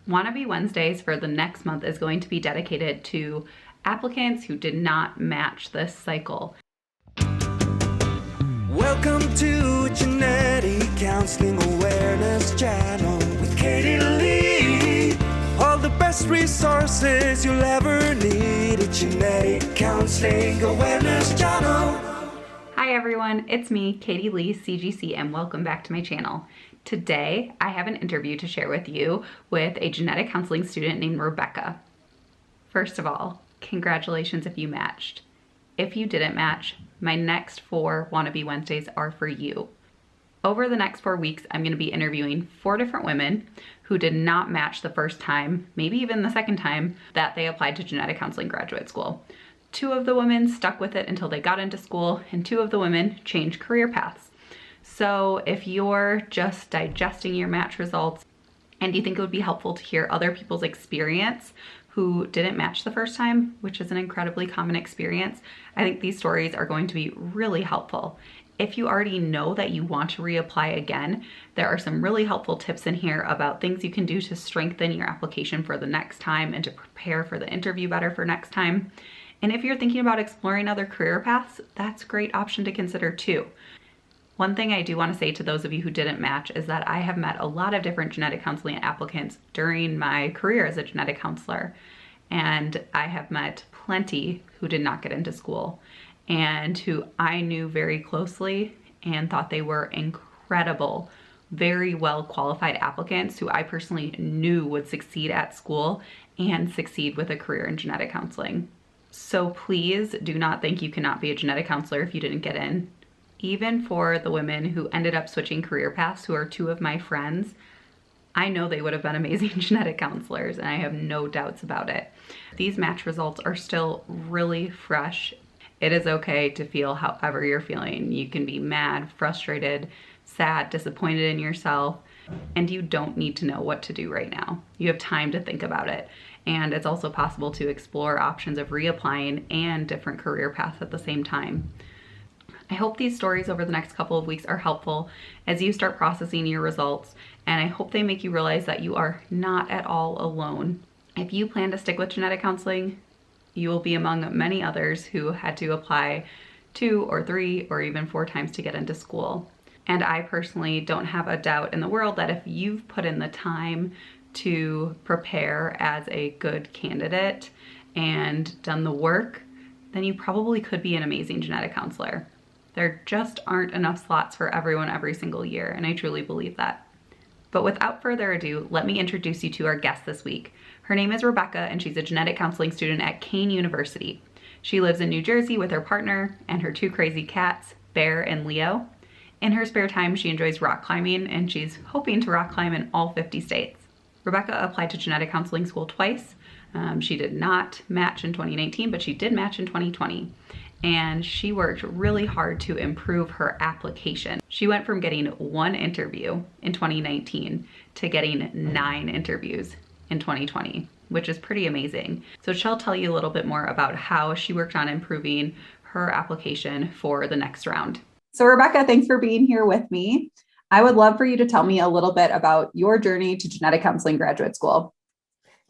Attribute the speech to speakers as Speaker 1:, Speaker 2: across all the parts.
Speaker 1: Wannabe Wednesdays for the next month is going to be dedicated to applicants who did not match this cycle.
Speaker 2: Welcome to Genetic Counseling Awareness Channel with Katie Lee. All the best resources you'll ever need at Genetic Counseling Awareness Channel.
Speaker 1: Hi everyone, it's me, Katie Lee, CGC, and welcome back to my channel. Today, I have an interview to share with you with a genetic counseling student named Rebecca. First of all, congratulations if you matched. If you didn't match, my next 4 Wannabe Wednesdays are for you. Over the next 4 weeks, I'm going to be interviewing 4 different women who did not match the first time, maybe even the second time, that they applied to genetic counseling graduate school. 2 of the women stuck with it until they got into school, and 2 of the women changed career paths. So if you're just digesting your match results and you think it would be helpful to hear other people's experience who didn't match the first time, which is an incredibly common experience, I think these stories are going to be really helpful. If you already know that you want to reapply again, there are some really helpful tips in here about things you can do to strengthen your application for the next time and to prepare for the interview better for next time. And if you're thinking about exploring other career paths, that's a great option to consider too. One thing I do want to say to those of you who didn't match is that I have met a lot of different genetic counseling applicants during my career as a genetic counselor. And I have met plenty who did not get into school and who I knew very closely and thought they were incredible, very well qualified applicants who I personally knew would succeed at school and succeed with a career in genetic counseling. So please do not think you cannot be a genetic counselor if you didn't get in. Even for the women who ended up switching career paths, who are 2 of my friends, I know they would have been amazing genetic counselors, and I have no doubts about it. These match results are still really fresh. It is okay to feel however you're feeling. You can be mad, frustrated, sad, disappointed in yourself, and you don't need to know what to do right now. You have time to think about it. And it's also possible to explore options of reapplying and different career paths at the same time. I hope these stories over the next couple of weeks are helpful as you start processing your results, and I hope they make you realize that you are not at all alone. If you plan to stick with genetic counseling, you will be among many others who had to apply 2 or 3 or even 4 times to get into school. And I personally don't have a doubt in the world that if you've put in the time to prepare as a good candidate and done the work, then you probably could be an amazing genetic counselor. There just aren't enough slots for everyone every single year, and I truly believe that. But without further ado, let me introduce you to our guest this week. Her name is Rebecca, and she's a genetic counseling student at Kane University. She lives in New Jersey with her partner and her 2 crazy cats, Bear and Leo. In her spare time, she enjoys rock climbing, and she's hoping to rock climb in all 50 states. Rebecca applied to genetic counseling school twice. She did not match in 2019, but she did match in 2020. And she worked really hard to improve her application. She went from getting 1 interview in 2019 to getting 9 interviews in 2020, which is pretty amazing. So she'll tell you a little bit more about how she worked on improving her application for the next round. So Rebecca, thanks for being here with me. I would love for you to tell me a little bit about your journey to genetic counseling graduate school.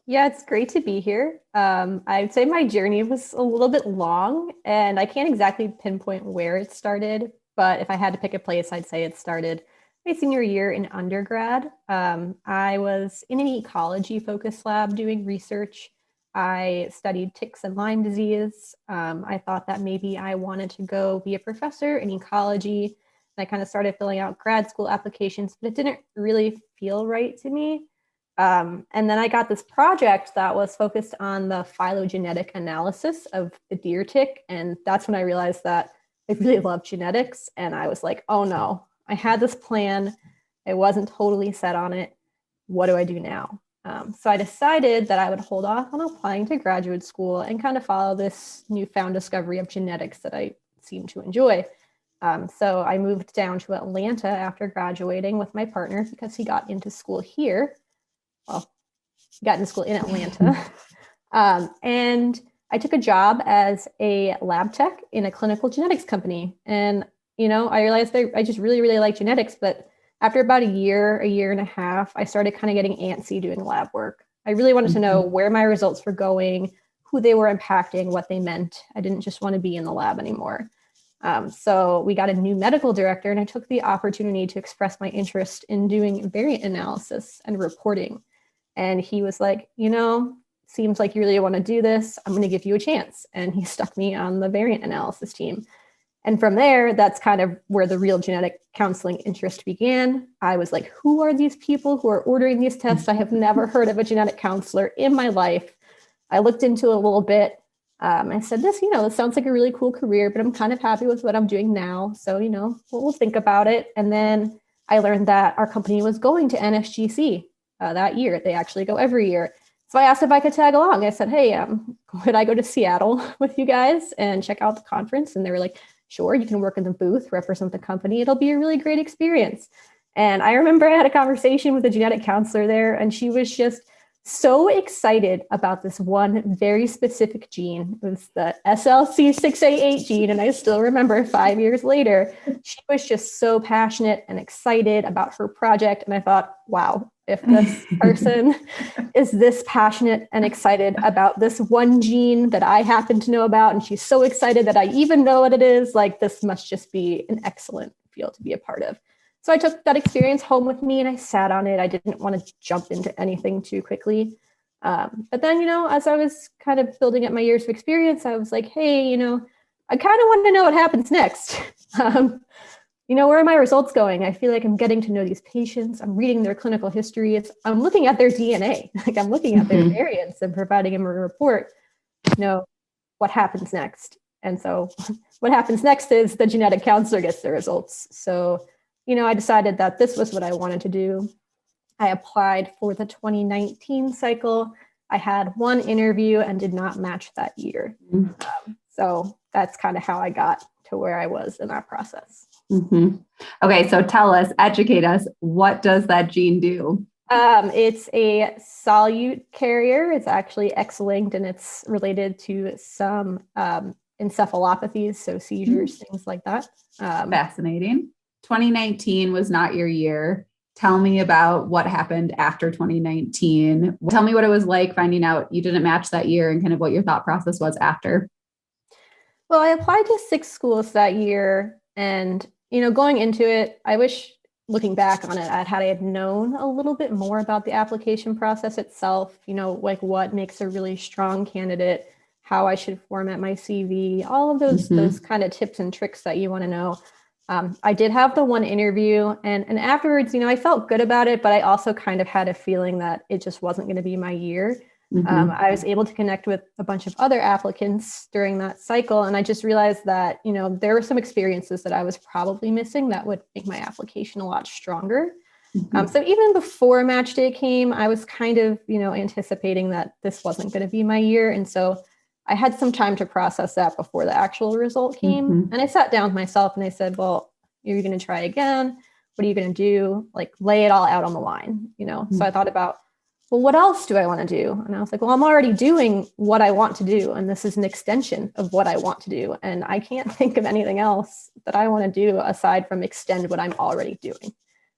Speaker 3: Yeah, it's great to be here. I'd say my journey was a little bit long, and I can't exactly pinpoint where it started, but if I had to pick a place, I'd say it started my senior year in undergrad. I was in an ecology-focused lab doing research. I studied ticks and Lyme disease. I thought that maybe I wanted to go be a professor in ecology. And I kind of started filling out grad school applications, but it didn't really feel right to me. And then I got this project that was focused on the phylogenetic analysis of the deer tick. And that's when I realized that I really love genetics. And I was like, oh no, I had this plan. I wasn't totally set on it. What do I do now? So I decided that I would hold off on applying to graduate school and kind of follow this newfound discovery of genetics that I seem to enjoy. So I moved down to Atlanta after graduating with my partner because he got into school here. Well, he got into school in Atlanta. And I took a job as a lab tech in a clinical genetics company. And, you know, I realized I just really, really like genetics, but after about a year and a half, I started kind of getting antsy doing lab work. I really wanted to know where my results were going, who they were impacting, what they meant. I didn't just want to be in the lab anymore. So we got a new medical director, and I took the opportunity to express my interest in doing variant analysis and reporting. And he was like, seems like you really want to do this. I'm going to give you a chance. And he stuck me on the variant analysis team. And from there, that's kind of where the real genetic counseling interest began. I was like, who are these people who are ordering these tests? I have never heard of a genetic counselor in my life. I looked into it a little bit. I said, this sounds like a really cool career, but I'm kind of happy with what I'm doing now. So, we'll think about it. And then I learned that our company was going to NSGC that year. They actually go every year. So I asked if I could tag along. I said, hey, could I go to Seattle with you guys and check out the conference? And they were like, sure, you can work in the booth, represent the company. It'll be a really great experience. And I remember I had a conversation with a genetic counselor there, and she was just so excited about this one very specific gene. It was the SLC6A8 gene. And I still remember 5 years later, she was just so passionate and excited about her project. And I thought, wow, if this person is this passionate and excited about this one gene that I happen to know about, and she's so excited that I even know what it is, like this must just be an excellent field to be a part of. So I took that experience home with me and I sat on it. I didn't want to jump into anything too quickly. But then, as I was kind of building up my years of experience, I was like, hey, I kind of want to know what happens next. Where are my results going? I feel like I'm getting to know these patients. I'm reading their clinical histories. I'm looking at their DNA. Like I'm looking at their variants and providing them a report. What happens next? And so what happens next is the genetic counselor gets the results. So I decided that this was what I wanted to do. I applied for the 2019 cycle. I had one interview and did not match that year. So that's kind of how I got to where I was in that process.
Speaker 1: Okay, so tell us, educate us, what does that gene do?
Speaker 3: It's a solute carrier. It's actually X-linked, and it's related to some encephalopathies, so seizures, things like that.
Speaker 1: Fascinating. 2019 was not your year. Tell me about what happened after 2019. Tell me what it was like finding out you didn't match that year and kind of what your thought process was after.
Speaker 3: Well, I applied to 6 schools that year, and, going into it, I wish, looking back on it, I had known a little bit more about the application process itself, like what makes a really strong candidate, how I should format my CV, all of those kind of tips and tricks that you want to know. I did have the one interview and afterwards, I felt good about it, but I also kind of had a feeling that it just wasn't going to be my year. I was able to connect with a bunch of other applicants during that cycle. And I just realized that, there were some experiences that I was probably missing that would make my application a lot stronger. So even before match day came, I was kind of, anticipating that this wasn't going to be my year. And so I had some time to process that before the actual result came. And I sat down with myself and I said, well, you're going to try again. What are you going to do? Like lay it all out on the line, So I thought about, well, what else do I want to do? And I was like, well, I'm already doing what I want to do. And this is an extension of what I want to do. And I can't think of anything else that I want to do aside from extend what I'm already doing.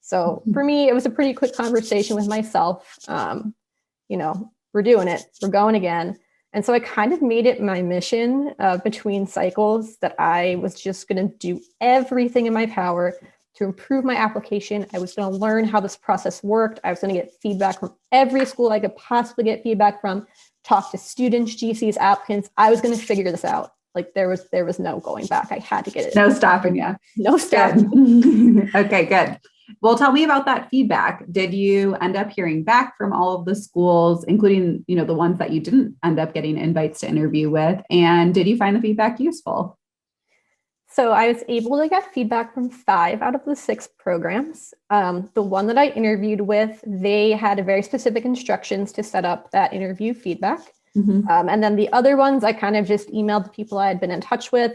Speaker 3: So for me, it was a pretty quick conversation with myself. We're doing it. We're going again. And so I kind of made it my mission between cycles that I was just going to do everything in my power to improve my application. I was going to learn how this process worked. I was going to get feedback from every school I could possibly get feedback from, talk to students, GCs, applicants. I was going to figure this out. Like there was no going back. I had to get it.
Speaker 1: No stopping you.
Speaker 3: No stopping.
Speaker 1: Okay, good. Well, tell me about that feedback. Did you end up hearing back from all of the schools, including, the ones that you didn't end up getting invites to interview with? And did you find the feedback useful?
Speaker 3: So I was able to get feedback from 5 out of the 6 programs. The one that I interviewed with, they had very specific instructions to set up that interview feedback. And then the other ones, I kind of just emailed the people I had been in touch with.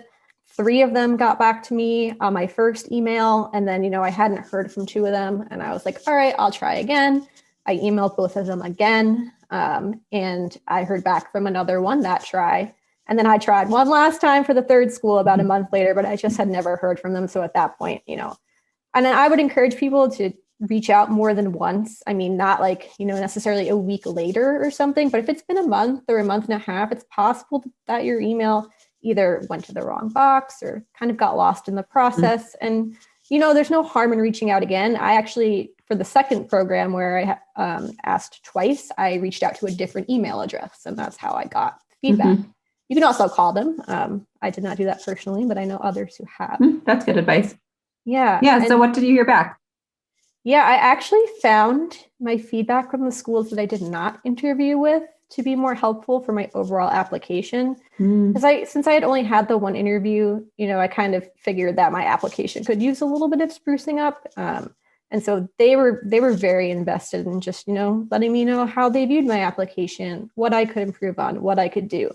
Speaker 3: 3 of them got back to me on my first email. And then, I hadn't heard from 2 of them. And I was like, all right, I'll try again. I emailed both of them again. And I heard back from another one that try. And then I tried one last time for the 3rd school about a month later, but I just had never heard from them. So at that point, And then I would encourage people to reach out more than once. I mean, not like, necessarily a week later or something, but if it's been a month or a month and a half, it's possible that your email either went to the wrong box or kind of got lost in the process. And, there's no harm in reaching out again. I actually, for the second program where I asked twice, I reached out to a different email address, and that's how I got feedback. You can also call them. I did not do that personally, but I know others who have.
Speaker 1: That's good advice.
Speaker 3: Yeah.
Speaker 1: Yeah. So what did you hear back?
Speaker 3: Yeah, I actually found my feedback from the schools that I did not interview with to be more helpful for my overall application. Because since I had only had the one interview, I kind of figured that my application could use a little bit of sprucing up. And so they were very invested in just, letting me know how they viewed my application, what I could improve on, what I could do.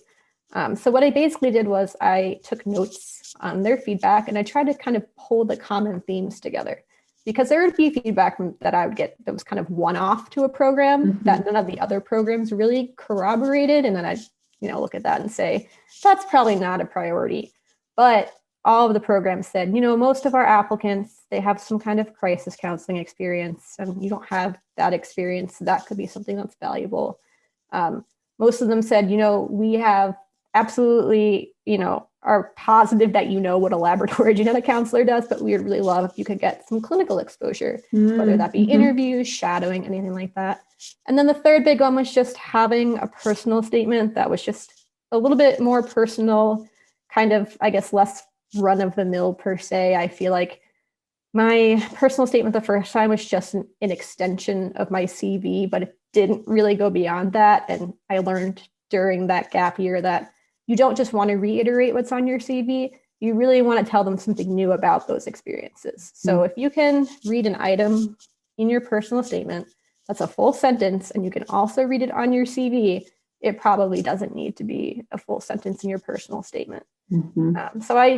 Speaker 3: So what I basically did was I took notes on their feedback and I tried to kind of pull the common themes together, because there would be feedback that I would get that was kind of one-off to a program that none of the other programs really corroborated. And then I'd, look at that and say, that's probably not a priority. But all of the programs said, most of our applicants, they have some kind of crisis counseling experience, and you don't have that experience. So that could be something that's valuable. Most of them said, we have absolutely, are positive that what a laboratory genetic counselor does, but we would really love if you could get some clinical exposure, whether that be interviews, shadowing, anything like that. And then the third big one was just having a personal statement that was just a little bit more personal, kind of, I guess, less run of the mill per se. I feel like my personal statement the first time was just an extension of my CV, but it didn't really go beyond that. And I learned during that gap year that you don't just want to reiterate what's on your CV. You really want to tell them something new about those experiences. So if you can read an item in your personal statement, that's a full sentence, and you can also read it on your CV, it probably doesn't need to be a full sentence in your personal statement. So I,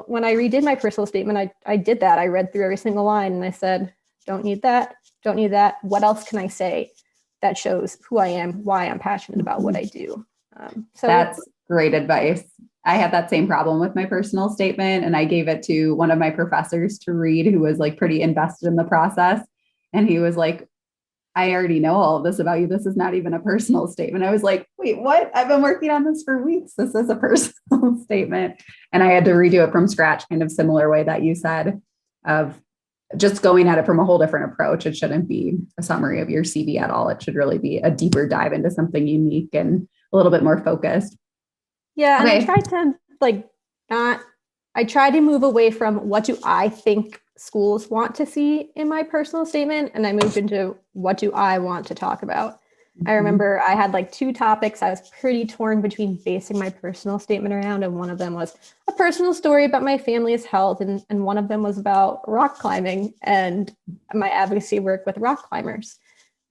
Speaker 3: when I redid my personal statement, I did that. I read through every single line and I said, don't need that. Don't need that. What else can I say that shows who I am, why I'm passionate about what I do? So
Speaker 1: that's great advice. I had that same problem with my personal statement, and I gave it to one of my professors to read, who was like pretty invested in the process. And he was like, I already know all of this about you. This is not even a personal statement. I was like, wait, what? I've been working on this for weeks. This is a personal statement. And I had to redo it from scratch, kind of similar way that you said, of just going at it from a whole different approach. It shouldn't be a summary of your CV at all. It should really be a deeper dive into something unique and a little bit more focused.
Speaker 3: Yeah. And I tried to I tried to move away from what do I think schools want to see in my personal statement, and I moved into what do I want to talk about. I remember I had 2 topics I was pretty torn between basing my personal statement around, and one of them was a personal story about my family's health, and one of them was about rock climbing and my advocacy work with rock climbers.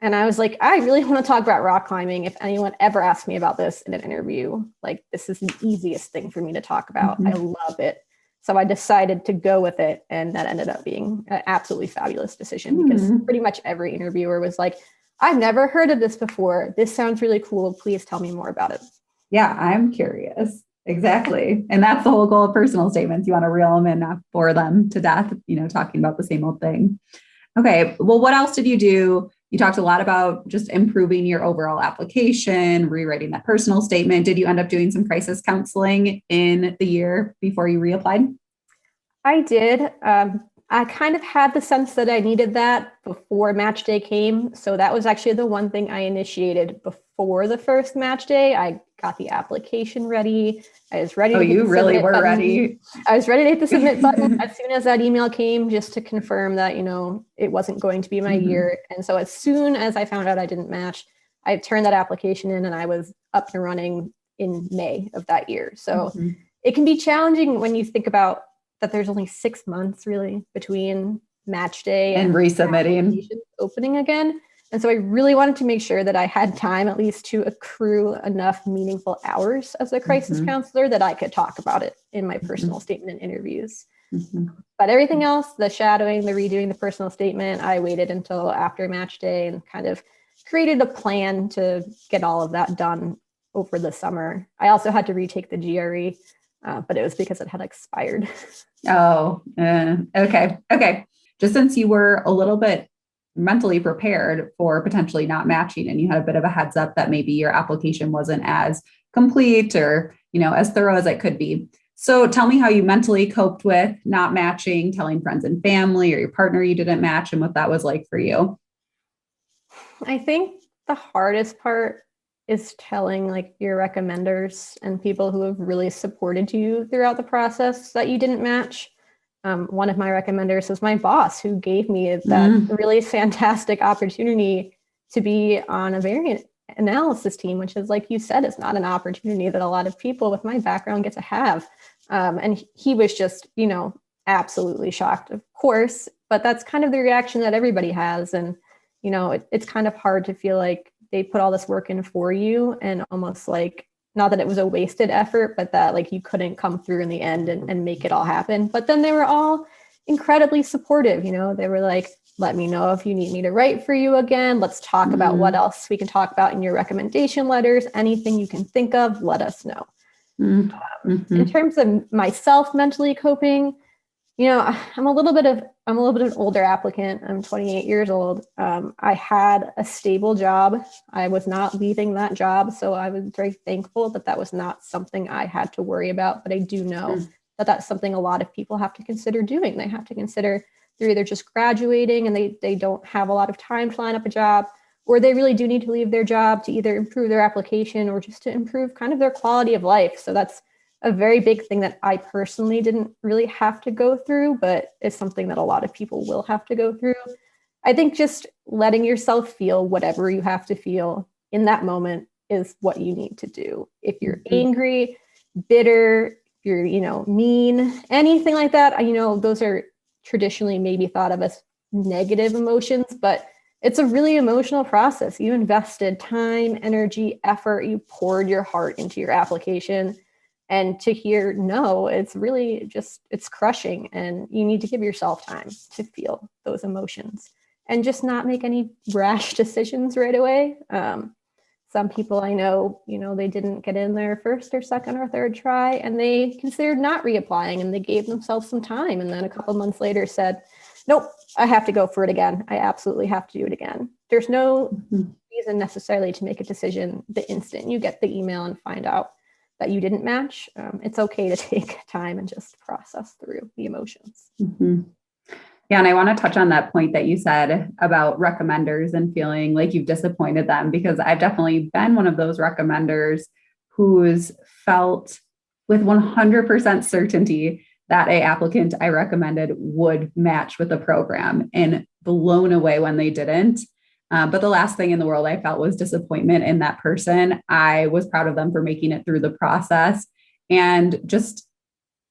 Speaker 3: And I was like, I really want to talk about rock climbing. If anyone ever asked me about this in an interview, this is the easiest thing for me to talk about. I love it. So I decided to go with it. And that ended up being an absolutely fabulous decision, because pretty much every interviewer was like, I've never heard of this before. This sounds really cool. Please tell me more about it.
Speaker 1: Yeah, I'm curious. Exactly. And that's the whole goal of personal statements. You want to reel them in, not bore them to death, talking about the same old thing. Okay. Well, what else did you do? You talked a lot about just improving your overall application, rewriting that personal statement. Did you end up doing some crisis counseling in the year before you reapplied?
Speaker 3: I did. I kind of had the sense that I needed that before match day came. So that was actually the one thing I initiated before the first match day. I got the application ready. I was ready.
Speaker 1: Oh, you really were
Speaker 3: button.
Speaker 1: Ready.
Speaker 3: I was ready to hit the submit button as soon as that email came, just to confirm that, it wasn't going to be my year. And so as soon as I found out I didn't match, I turned that application in and I was up and running in May of that year. So it can be challenging when you think about that there's only 6 months really between match day
Speaker 1: and resubmitting
Speaker 3: opening again. And so I really wanted to make sure that I had time at least to accrue enough meaningful hours as a crisis counselor that I could talk about it in my personal statement and interviews. But everything else, the shadowing, the redoing the personal statement, I waited until after match day and kind of created a plan to get all of that done over the summer. I also had to retake the GRE, but it was because it had expired.
Speaker 1: Oh, okay. just since you were a little bit mentally prepared for potentially not matching and you had a bit of a heads up that maybe your application wasn't as complete or, as thorough as it could be. So tell me how you mentally coped with not matching, telling friends and family or your partner you didn't match, and what that was like for you.
Speaker 3: I think the hardest part is telling like your recommenders and people who have really supported you throughout the process that you didn't match. One of my recommenders was my boss, who gave me that really fantastic opportunity to be on a variant analysis team, which is, like you said, is not an opportunity that a lot of people with my background get to have. And he was just, absolutely shocked, of course, but that's kind of the reaction that everybody has. And, it's kind of hard to feel like they put all this work in for you and almost like, not that it was a wasted effort, but that like you couldn't come through in the end and make it all happen. But then they were all incredibly supportive. They were like, let me know if you need me to write for you again. Let's talk about what else we can talk about in your recommendation letters. Anything you can think of, let us know. In terms of myself mentally coping, I'm a little bit of an older applicant. I'm 28 years old. I had a stable job. I was not leaving that job. So I was very thankful that was not something I had to worry about. But I do know that that's something a lot of people have to consider doing. They have to consider they're either just graduating and they don't have a lot of time to line up a job, or they really do need to leave their job to either improve their application or just to improve kind of their quality of life. So that's a very big thing that I personally didn't really have to go through, but it's something that a lot of people will have to go through. I think just letting yourself feel whatever you have to feel in that moment is what you need to do. If you're angry, bitter, if you're, mean, anything like that, those are traditionally maybe thought of as negative emotions, but it's a really emotional process. You invested time, energy, effort, you poured your heart into your application. And to hear no, it's really just, it's crushing. And you need to give yourself time to feel those emotions and just not make any rash decisions right away. Some people I know, they didn't get in their first or second or third try and they considered not reapplying and they gave themselves some time. And then a couple months later said, nope, I have to go for it again. I absolutely have to do it again. There's no reason necessarily to make a decision the instant you get the email and find out that you didn't match. It's okay to take time and just process through the emotions.
Speaker 1: Yeah. And I want to touch on that point that you said about recommenders and feeling like you've disappointed them, because I've definitely been one of those recommenders who's felt with 100% certainty that an applicant I recommended would match with the program and blown away when they didn't. But the last thing in the world I felt was disappointment in that person. I was proud of them for making it through the process and just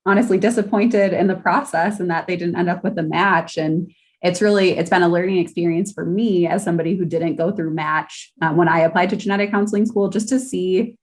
Speaker 1: honestly disappointed in the process and that they didn't end up with a match. And it's been a learning experience for me as somebody who didn't go through match when I applied to genetic counseling school, just to see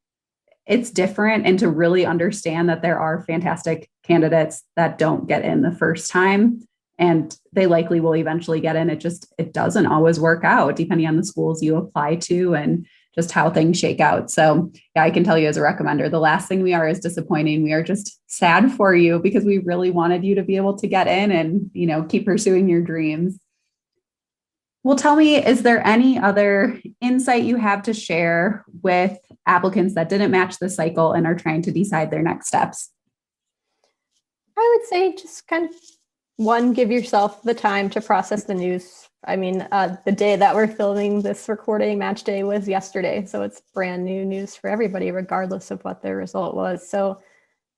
Speaker 1: it's different and to really understand that there are fantastic candidates that don't get in the first time. And they likely will eventually get in. It doesn't always work out depending on the schools you apply to and just how things shake out. So yeah, I can tell you as a recommender, the last thing we are is disappointing. We are just sad for you because we really wanted you to be able to get in and, keep pursuing your dreams. Well, tell me, is there any other insight you have to share with applicants that didn't match the cycle and are trying to decide their next steps?
Speaker 3: I would say just kind of give yourself the time to process the news. I mean, the day that we're filming this recording, match day was yesterday. So it's brand new news for everybody, regardless of what their result was. So,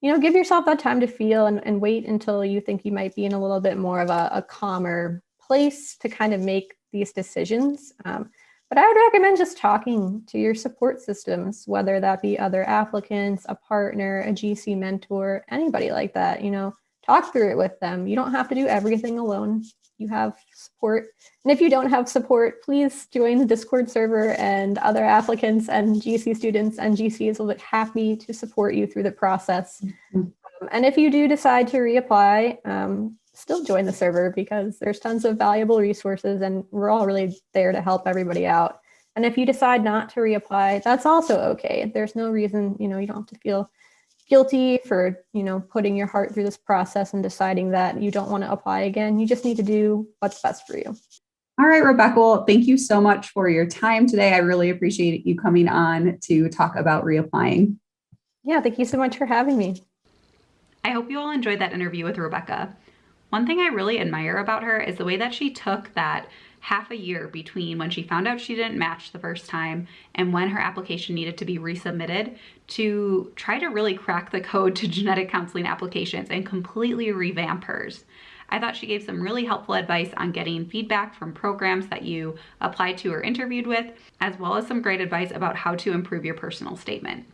Speaker 3: give yourself that time to feel and wait until you think you might be in a little bit more of a calmer place to kind of make these decisions. But I would recommend just talking to your support systems, whether that be other applicants, a partner, a GC mentor, anybody like that, talk through it with them. You don't have to do everything alone. You have support. And if you don't have support, please join the Discord server, and other applicants and GC students and GCs will be happy to support you through the process. And if you do decide to reapply, still join the server because there's tons of valuable resources and we're all really there to help everybody out. And if you decide not to reapply, that's also okay. There's no reason, you don't have to feel guilty for, putting your heart through this process and deciding that you don't want to apply again. You just need to do what's best for you.
Speaker 1: All right, Rebecca, well, thank you so much for your time today. I really appreciate you coming on to talk about reapplying.
Speaker 3: Yeah, thank you so much for having me.
Speaker 1: I hope you all enjoyed that interview with Rebecca. One thing I really admire about her is the way that she took that half a year between when she found out she didn't match the first time and when her application needed to be resubmitted to try to really crack the code to genetic counseling applications and completely revamp hers. I thought she gave some really helpful advice on getting feedback from programs that you applied to or interviewed with, as well as some great advice about how to improve your personal statement.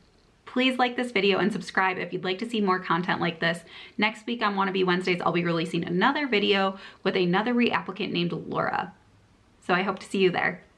Speaker 1: Please like this video and subscribe if you'd like to see more content like this. Next week on Wannabe Wednesdays, I'll be releasing another video with another reapplicant named Laura. So I hope to see you there.